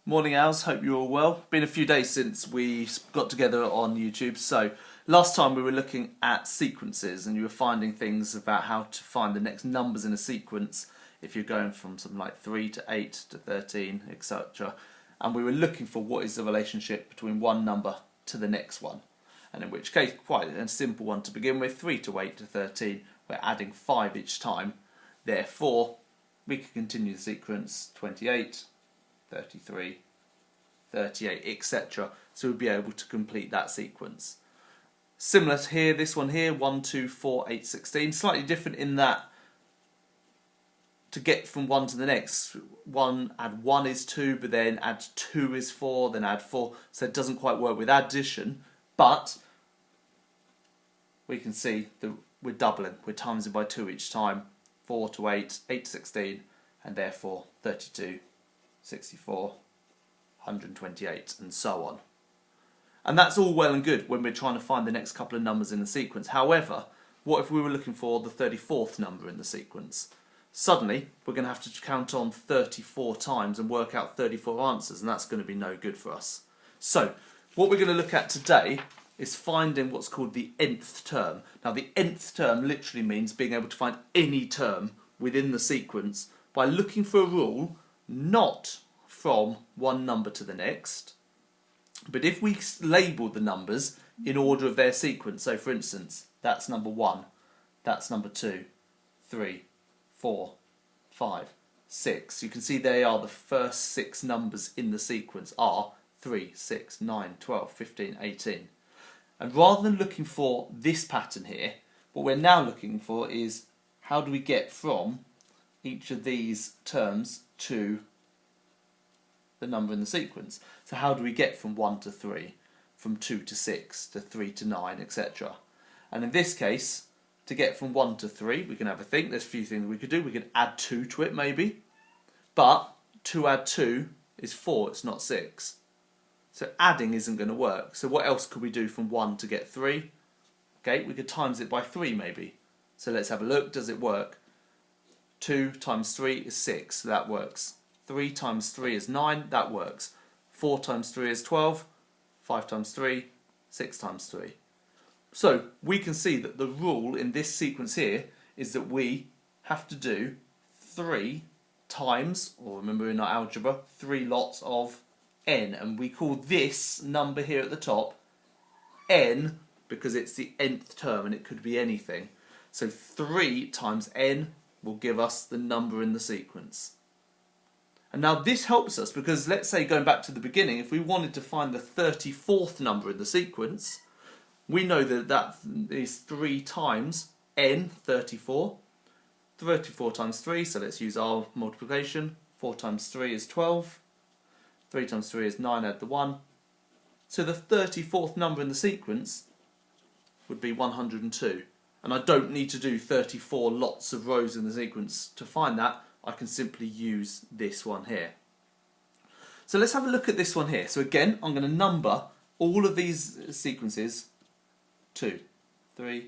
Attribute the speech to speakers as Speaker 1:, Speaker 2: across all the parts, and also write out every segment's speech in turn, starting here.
Speaker 1: Morning, Als. Hope you're all well. Been a few days since we got together on YouTube. So, last time we were looking at sequences and you were finding things about how to find the next numbers in a sequence if you're going from something like 3 to 8 to 13, etc. And we were looking for what is the relationship between one number to the next one. And in which case, quite a simple one to begin with, 3 to 8 to 13, we're adding 5 each time. Therefore, we can continue the sequence 28, 33, 38, etc. So we'll be able to complete that sequence. Similar to here, this one here, 1, 2, 4, 8, 16. Slightly different in that to get from one to the next, add 1 is 2, but then add 2 is 4, then add 4. So it doesn't quite work with addition, but we can see that we're doubling. We're timesing by 2 each time. 4 to 8, 8 to 16, and therefore 32, 64, 128, and so on. And that's all well and good when we're trying to find the next couple of numbers in the sequence. However, what if we were looking for the 34th number in the sequence? Suddenly, we're going to have to count on 34 times and work out 34 answers, and that's going to be no good for us. So, what we're going to look at today is finding what's called the nth term. Now, the nth term literally means being able to find any term within the sequence by looking for a rule, not from one number to the next, but if we label the numbers in order of their sequence, so for instance, that's number 1, that's number 2, 3, 4, 5, 6. You can see they are the first 6 numbers in the sequence are 3, 6, 9, 12, 15, 18. And rather than looking for this pattern here, what we're now looking for is how do we get from each of these terms to the number in the sequence. So how do we get from 1 to 3, from 2 to 6, to 3 to 9, etc. And in this case, to get from 1 to 3, we can have a think. There's a few things we could do. We could add 2 to it maybe, but 2 add 2 is 4, it's not 6. So adding isn't going to work. So what else could we do from 1 to get 3? Okay, we could times it by 3 maybe. So let's have a look. Does it work? 2 times 3 is 6, so that works. 3 times 3 is 9, that works. 4 times 3 is 12, 5 times 3, 6 times 3. So we can see that the rule in this sequence here is that we have to do 3 times, or remember in our algebra, 3 lots of n, and we call this number here at the top n because it's the nth term and it could be anything. So 3 times n will give us the number in the sequence. And now this helps us because let's say going back to the beginning, if we wanted to find the 34th number in the sequence, we know that that is 3 times n, 34. 34 times 3, so let's use our multiplication. 4 times 3 is 12. 3 times 3 is 9, add the 1. So the 34th number in the sequence would be 102. And I don't need to do 34 lots of rows in the sequence to find that. I can simply use this one here. So let's have a look at this one here. So again, I'm going to number all of these sequences 2, 3,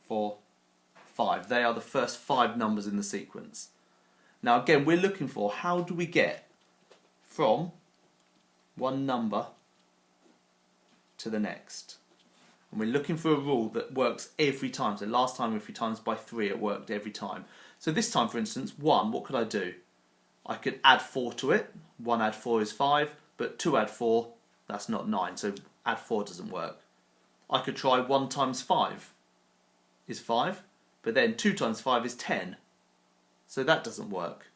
Speaker 1: 4, 5. They are the first 5 numbers in the sequence. Now again, we're looking for how do we get from one number to the next. And we're looking for a rule that works every time. So last time, if we times by 3, it worked every time. So this time, for instance, 1, what could I do? I could add 4 to it. 1 add 4 is 5, but 2 add 4, that's not 9. So add 4 doesn't work. I could try 1 times 5 is 5, but then 2 times 5 is 10. So that doesn't work.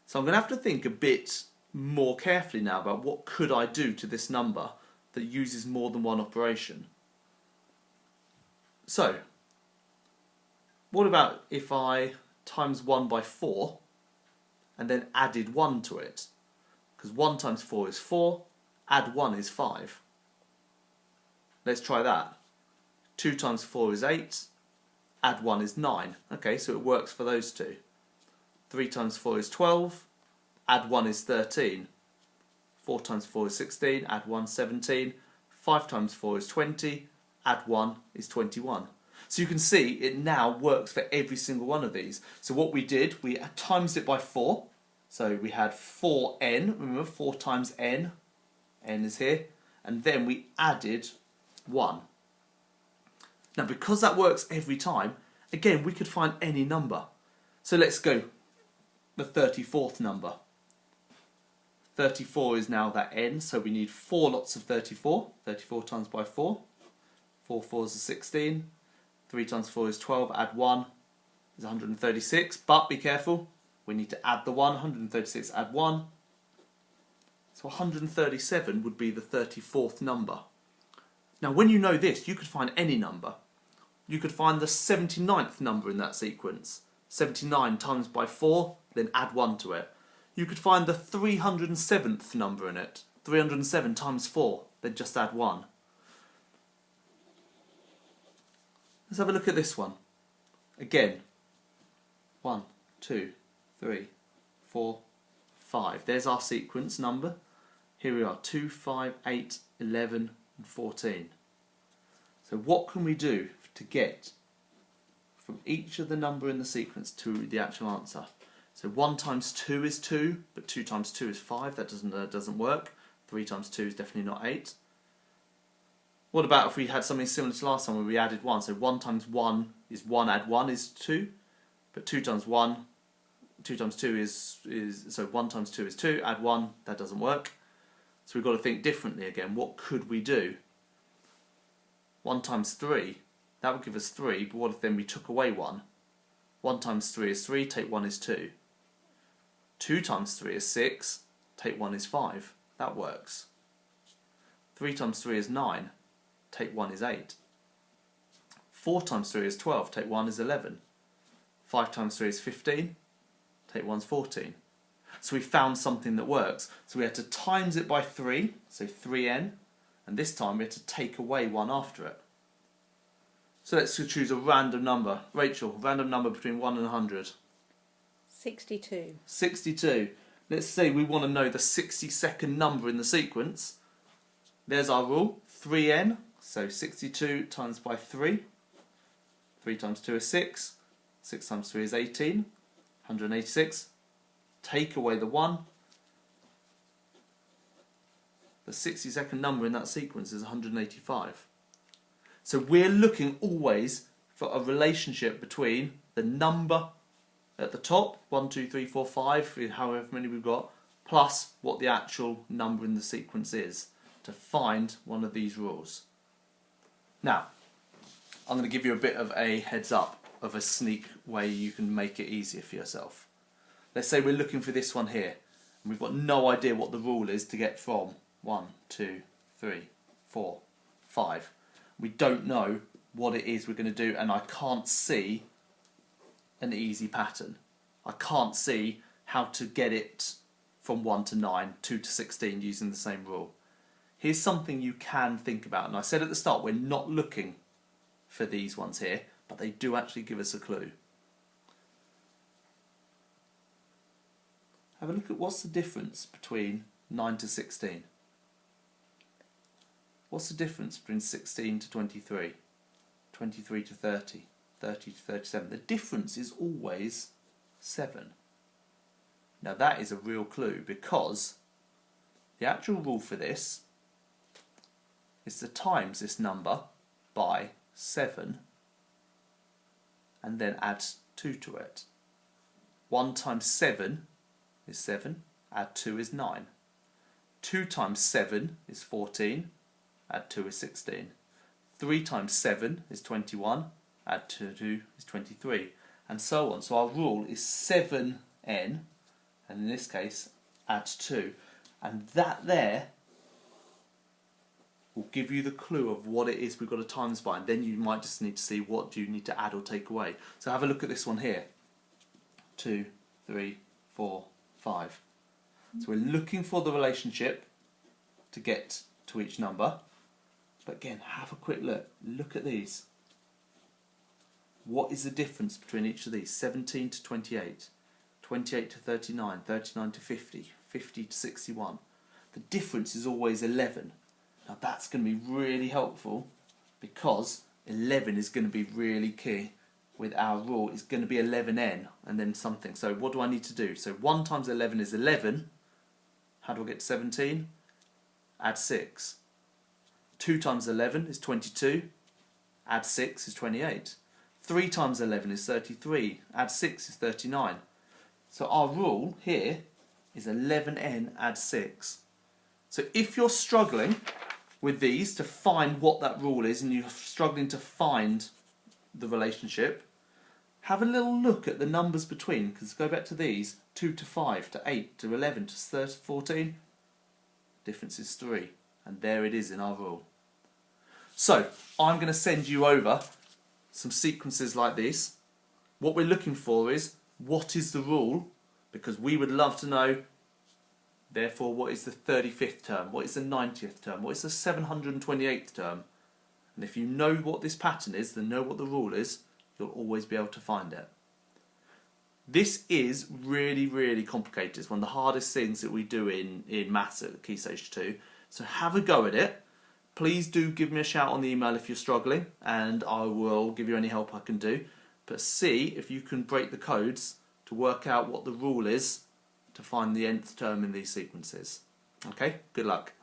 Speaker 1: So I'm going to have to think a bit more carefully now about what could I do to this number that uses more than one operation. So, what about if I times 1 by 4 and then added 1 to it? Because 1 times 4 is 4, add 1 is 5. Let's try that. 2 times 4 is 8, add 1 is 9. Okay, so it works for those two. 3 times 4 is 12, add 1 is 13. 4 times 4 is 16, add 1, 17. 5 times 4 is 20, add 1 is 21. So you can see it now works for every single one of these. So what we did, we times it by 4, So we had 4n, remember 4 times n is here, and then we added 1. Now because that works every time, again we could find any number. So let's go the 34th number. 34 is now that n, so we need 4 lots of 34. 34 times by 4. 4 4s is 16. 3 times 4 is 12. Add 1 is 136. But be careful, we need to add the 1. 136 add 1. So 137 would be the 34th number. Now when you know this, you could find any number. You could find the 79th number in that sequence. 79 times by 4, then add 1 to it. You could find the 307th number in it. 307 times 4, then just add 1. Let's have a look at this one. Again, 1, 2, 3, 4, 5. There's our sequence number. Here we are, 2, 5, 8, 11 and 14. So what can we do to get from each of the number in the sequence to the actual answer? So 1 times 2 is 2, but 2 times 2 is 5. That doesn't work. 3 times 2 is definitely not 8. What about if we had something similar to last time where we added 1? So 1 times 1 is 1, add 1 is 2. But 2 times 1, 2 times 2 is so 1 times 2 is 2, add 1, that doesn't work. So we've got to think differently again. What could we do? 1 times 3, that would give us 3, but what if then we took away 1? 1 times 3 is 3, take 1 is 2. 2 times 3 is 6, take 1 is 5. That works. 3 times 3 is 9, take 1 is 8. 4 times 3 is 12, take 1 is 11. 5 times 3 is 15, take 1 is 14. So we found something that works. So we had to times it by 3, so 3n, and this time we had to take away 1 after it. So let's choose a random number. Rachel, random number between 1 and 100.
Speaker 2: 62.
Speaker 1: 62. Let's say we want to know the 62nd number in the sequence. There's our rule, 3n, so 62 times by 3. 3 times 2 is 6. 6 times 3 is 18. 186. Take away the 1. The 62nd number in that sequence is 185. So we're looking always for a relationship between the number at the top, 1, 2, 3, 4, 5, however many we've got, plus what the actual number in the sequence is, to find one of these rules. Now, I'm going to give you a bit of a heads up of a sneak way you can make it easier for yourself. Let's say we're looking for this one here, and we've got no idea what the rule is to get from 1, 2, 3, 4, 5. We don't know what it is we're going to do, and I can't see an easy pattern. I can't see how to get it from 1 to 9, 2 to 16 using the same rule. Here's something you can think about, and I said at the start we're not looking for these ones here, but they do actually give us a clue. Have a look at what's the difference between 9 to 16. What's the difference between 16 to 23, 23 to 30, 30 to 37? The difference is always 7. Now that is a real clue, because the actual rule for this is to times this number by 7 and then add 2 to it. 1 times 7 is 7, add 2 is 9. 2 times 7 is 14, add 2 is 16. 3 times 7 is 21, add 2 is 23, and so on. So our rule is 7n, and in this case, add 2. And that there will give you the clue of what it is we've got to times by, and then you might just need to see what do you need to add or take away. So have a look at this one here. 2, 3, 4, 5. So we're looking for the relationship to get to each number. But again, have a quick look. Look at these. What is the difference between each of these? 17 to 28, 28 to 39, 39 to 50, 50 to 61. The difference is always 11. Now that's going to be really helpful, because 11 is going to be really key with our rule is going to be 11n and then something. So what do I need to do? So 1 times 11 is 11. How do I get to 17? Add 6. 2 times 11 is 22. Add 6 is 28. 3 times 11 is 33. Add 6 is 39. So our rule here is 11n add 6. So if you're struggling with these to find what that rule is and you're struggling to find the relationship, have a little look at the numbers between, because go back to these, 2 to 5 to 8 to 11 to 13, 14, difference is 3, and there it is in our rule. So I'm going to send you over some sequences like this. What we're looking for is, what is the rule? Because we would love to know, therefore, what is the 35th term? What is the 90th term? What is the 728th term? And if you know what this pattern is, then know what the rule is, you'll always be able to find it. This is really, really complicated. It's one of the hardest things that we do in maths at Key Stage 2. So have a go at it. Please do give me a shout on the email if you're struggling, and I will give you any help I can do. But see if you can break the codes to work out what the rule is to find the nth term in these sequences. Okay, good luck.